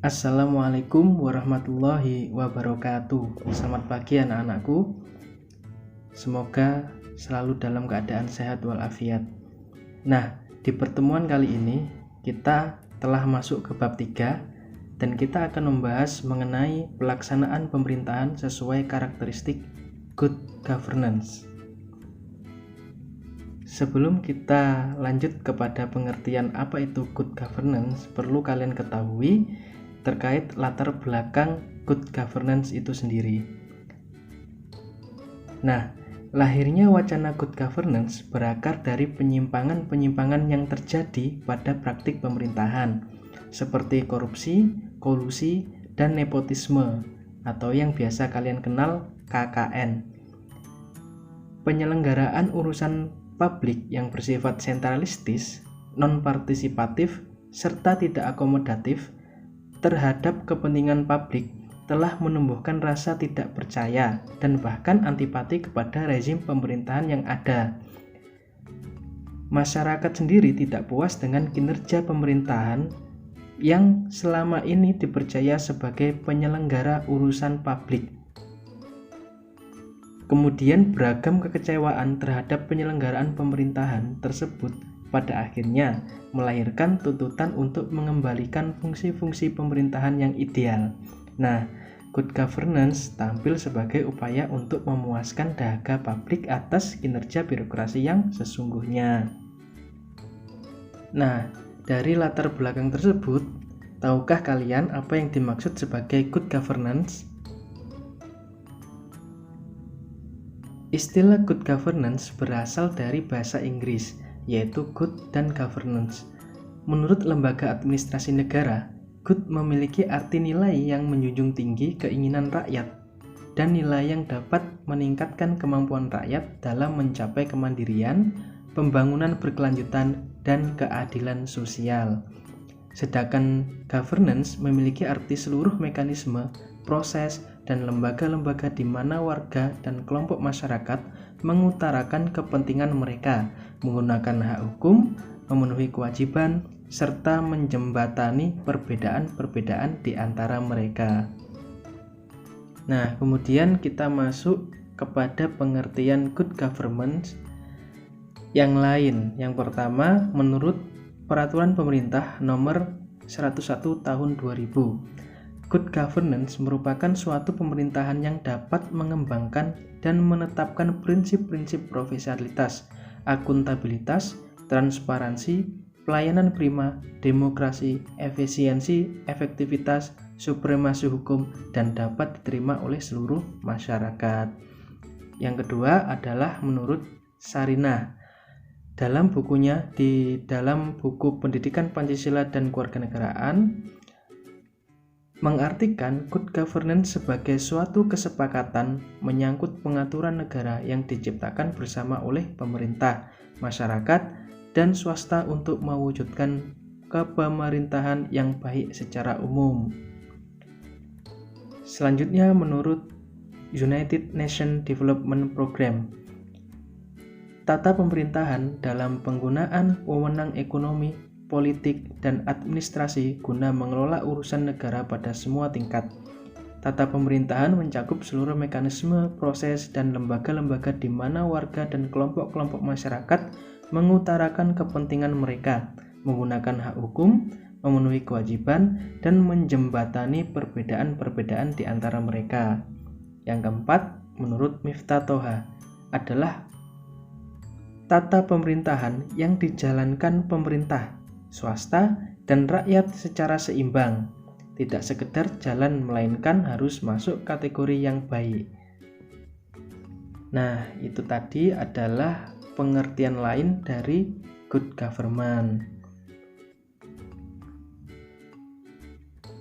Assalamualaikum warahmatullahi wabarakatuh. Selamat pagi anak-anakku. Semoga selalu dalam keadaan sehat walafiat. Nah, di pertemuan kali ini kita telah masuk ke bab 3 dan kita akan membahas mengenai pelaksanaan pemerintahan sesuai karakteristik good governance. Sebelum kita lanjut kepada pengertian apa itu good governance, perlu kalian ketahui terkait latar belakang good governance itu sendiri. Nah, lahirnya wacana good governance berakar dari penyimpangan-penyimpangan yang terjadi pada praktik pemerintahan, seperti korupsi, kolusi, dan nepotisme, atau yang biasa kalian kenal KKN. Penyelenggaraan urusan publik yang bersifat sentralistis, non-partisipatif, serta tidak akomodatif terhadap kepentingan publik telah menumbuhkan rasa tidak percaya dan bahkan antipati kepada rezim pemerintahan yang ada. Masyarakat sendiri tidak puas dengan kinerja pemerintahan yang selama ini dipercaya sebagai penyelenggara urusan publik. Kemudian beragam kekecewaan terhadap penyelenggaraan pemerintahan tersebut pada akhirnya melahirkan tuntutan untuk mengembalikan fungsi-fungsi pemerintahan yang ideal. Nah, good governance tampil sebagai upaya untuk memuaskan dahaga publik atas kinerja birokrasi yang sesungguhnya. Nah, dari latar belakang tersebut, tahukah kalian apa yang dimaksud sebagai good governance? Istilah good governance berasal dari bahasa Inggris, yaitu good dan governance. Menurut lembaga administrasi negara, good memiliki arti nilai yang menjunjung tinggi keinginan rakyat dan nilai yang dapat meningkatkan kemampuan rakyat dalam mencapai kemandirian, pembangunan berkelanjutan, dan keadilan sosial. Sedangkan governance memiliki arti seluruh mekanisme, proses, dan lembaga-lembaga di mana warga dan kelompok masyarakat mengutarakan kepentingan mereka, menggunakan hak hukum, memenuhi kewajiban, serta menjembatani perbedaan-perbedaan di antara mereka. Nah, kemudian kita masuk kepada pengertian good governance yang lain. Yang pertama, menurut Peraturan Pemerintah Nomor 101 Tahun 2000. Good governance merupakan suatu pemerintahan yang dapat mengembangkan dan menetapkan prinsip-prinsip profesionalitas, akuntabilitas, transparansi, pelayanan prima, demokrasi, efisiensi, efektivitas, supremasi hukum, dan dapat diterima oleh seluruh masyarakat. Yang kedua adalah menurut Sarinah. Dalam bukunya, di dalam buku Pendidikan Pancasila dan Kewarganegaraan, mengartikan good governance sebagai suatu kesepakatan menyangkut pengaturan negara yang diciptakan bersama oleh pemerintah, masyarakat, dan swasta untuk mewujudkan kepemerintahan yang baik secara umum. Selanjutnya menurut United Nations Development Program, tata pemerintahan dalam penggunaan wewenang ekonomi, politik, dan administrasi guna mengelola urusan negara pada semua tingkat. Tata pemerintahan mencakup seluruh mekanisme, proses, dan lembaga-lembaga di mana warga dan kelompok-kelompok masyarakat mengutarakan kepentingan mereka, menggunakan hak hukum, memenuhi kewajiban, dan menjembatani perbedaan-perbedaan di antara mereka. Yang keempat, menurut Miftah Toha, adalah tata pemerintahan yang dijalankan pemerintah, swasta, dan rakyat secara seimbang, tidak sekedar jalan melainkan harus masuk kategori yang baik. Nah, itu tadi adalah pengertian lain dari good government.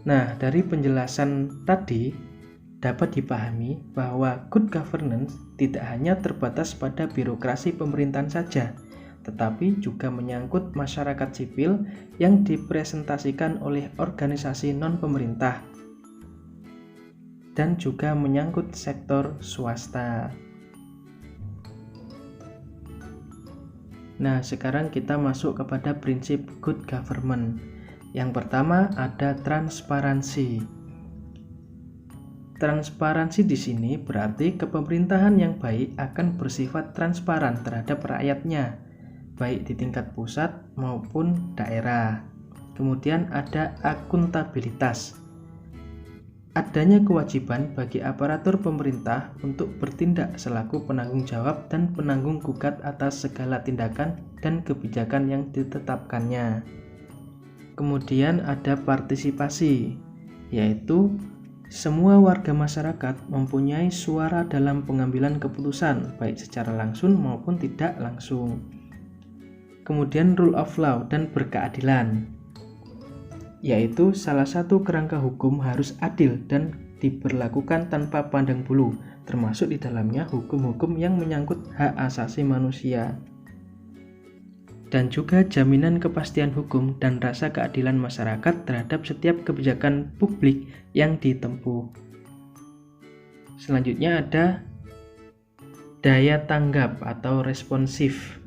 Nah, dari penjelasan tadi dapat dipahami bahwa good governance tidak hanya terbatas pada birokrasi pemerintahan saja, tetapi juga menyangkut masyarakat sipil yang dipresentasikan oleh organisasi non-pemerintah dan juga menyangkut sektor swasta. Nah, sekarang kita masuk kepada prinsip good government. Yang pertama ada transparansi. Transparansi di sini berarti kepemerintahan yang baik akan bersifat transparan terhadap rakyatnya, baik di tingkat pusat maupun daerah. Kemudian ada akuntabilitas. Adanya kewajiban bagi aparatur pemerintah untuk bertindak selaku penanggung jawab dan penanggung gugat atas segala tindakan dan kebijakan yang ditetapkannya. Kemudian ada partisipasi, yaitu semua warga masyarakat mempunyai suara dalam pengambilan keputusan, baik secara langsung maupun tidak langsung. Kemudian rule of law dan berkeadilan, yaitu salah satu kerangka hukum harus adil dan diberlakukan tanpa pandang bulu, termasuk di dalamnya hukum-hukum yang menyangkut hak asasi manusia. Dan juga jaminan kepastian hukum dan rasa keadilan masyarakat terhadap setiap kebijakan publik yang ditempuh. Selanjutnya ada daya tanggap atau responsif,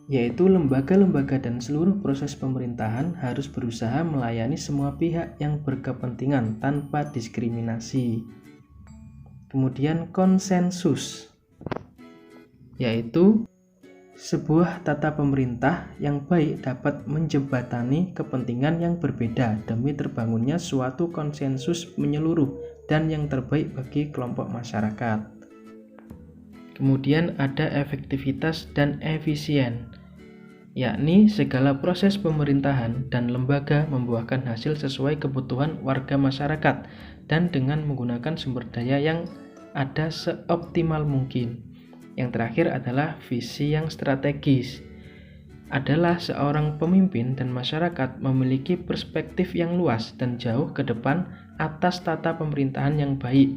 yaitu lembaga-lembaga dan seluruh proses pemerintahan harus berusaha melayani semua pihak yang berkepentingan tanpa diskriminasi. Kemudian konsensus, yaitu sebuah tata pemerintah yang baik dapat menjembatani kepentingan yang berbeda demi terbangunnya suatu konsensus menyeluruh dan yang terbaik bagi kelompok masyarakat. Kemudian ada efektivitas dan efisien, yakni segala proses pemerintahan dan lembaga membuahkan hasil sesuai kebutuhan warga masyarakat dan dengan menggunakan sumber daya yang ada seoptimal mungkin. Yang terakhir adalah visi yang strategis. Adalah seorang pemimpin dan masyarakat memiliki perspektif yang luas dan jauh ke depan atas tata pemerintahan yang baik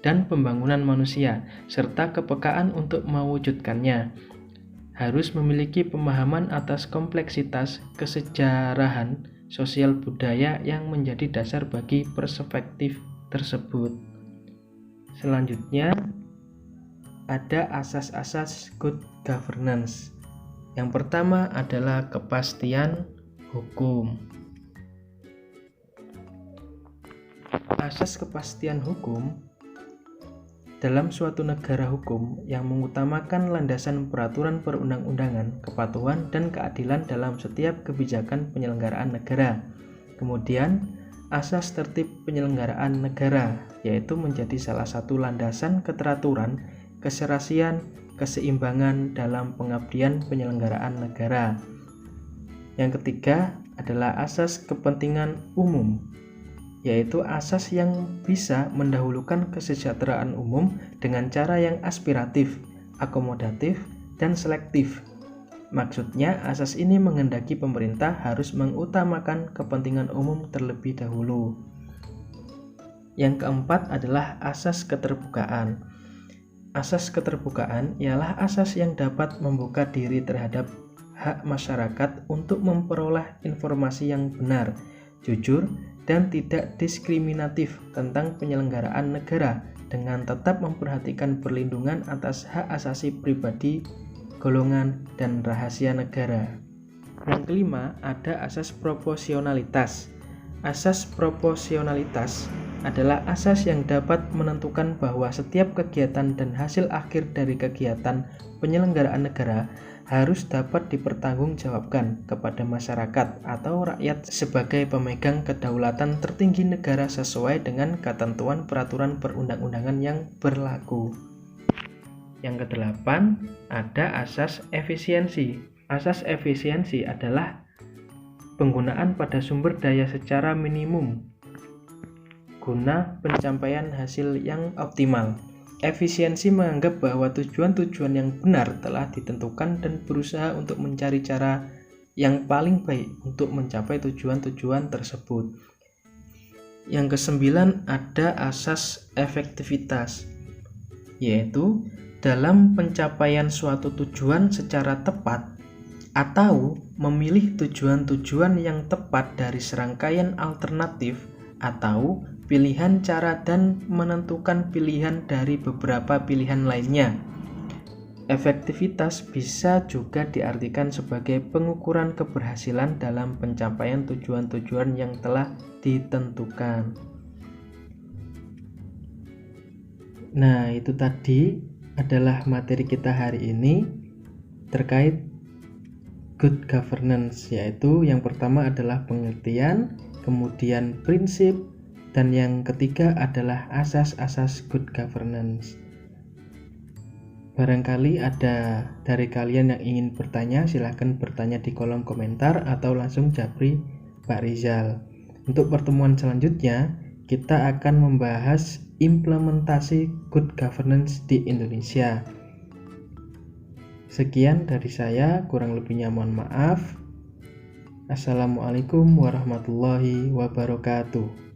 dan pembangunan manusia, serta kepekaan untuk mewujudkannya. Harus memiliki pemahaman atas kompleksitas kesejarahan sosial budaya yang menjadi dasar bagi perspektif tersebut. Selanjutnya, ada asas-asas good governance. Yang pertama adalah kepastian hukum. Asas kepastian hukum dalam suatu negara hukum yang mengutamakan landasan peraturan perundang-undangan, kepatuhan, dan keadilan dalam setiap kebijakan penyelenggaraan negara. Kemudian, asas tertib penyelenggaraan negara, yaitu menjadi salah satu landasan keteraturan, keserasian, keseimbangan dalam pengabdian penyelenggaraan negara. Yang ketiga adalah asas kepentingan umum, yaitu asas yang bisa mendahulukan kesejahteraan umum dengan cara yang aspiratif, akomodatif, dan selektif. Maksudnya, asas ini menghendaki pemerintah harus mengutamakan kepentingan umum terlebih dahulu. Yang keempat adalah asas keterbukaan. Asas keterbukaan ialah asas yang dapat membuka diri terhadap hak masyarakat untuk memperoleh informasi yang benar, jujur, dan tidak diskriminatif tentang penyelenggaraan negara dengan tetap memperhatikan perlindungan atas hak asasi pribadi, golongan, dan rahasia negara. Yang kelima, ada asas proporsionalitas. Asas proporsionalitas adalah asas yang dapat menentukan bahwa setiap kegiatan dan hasil akhir dari kegiatan penyelenggaraan negara harus dapat dipertanggungjawabkan kepada masyarakat atau rakyat sebagai pemegang kedaulatan tertinggi negara sesuai dengan ketentuan peraturan perundang-undangan yang berlaku. Yang kedelapan, ada asas efisiensi. Asas efisiensi adalah penggunaan pada sumber daya secara minimum guna pencapaian hasil yang optimal. Efisiensi menganggap bahwa tujuan-tujuan yang benar telah ditentukan dan berusaha untuk mencari cara yang paling baik untuk mencapai tujuan-tujuan tersebut. Yang kesembilan ada asas efektivitas, yaitu dalam pencapaian suatu tujuan secara tepat atau memilih tujuan-tujuan yang tepat dari serangkaian alternatif atau pilihan cara dan menentukan pilihan dari beberapa pilihan lainnya. Efektivitas bisa juga diartikan sebagai pengukuran keberhasilan dalam pencapaian tujuan-tujuan yang telah ditentukan. Nah, itu tadi adalah materi kita hari ini terkait good governance, yaitu yang pertama adalah pengertian, kemudian prinsip, dan yang ketiga adalah asas-asas good governance. Barangkali ada dari kalian yang ingin bertanya, silahkan bertanya di kolom komentar atau langsung japri Pak Rizal. Untuk pertemuan selanjutnya, kita akan membahas implementasi good governance di Indonesia. Sekian dari saya, kurang lebihnya mohon maaf. Assalamualaikum warahmatullahi wabarakatuh.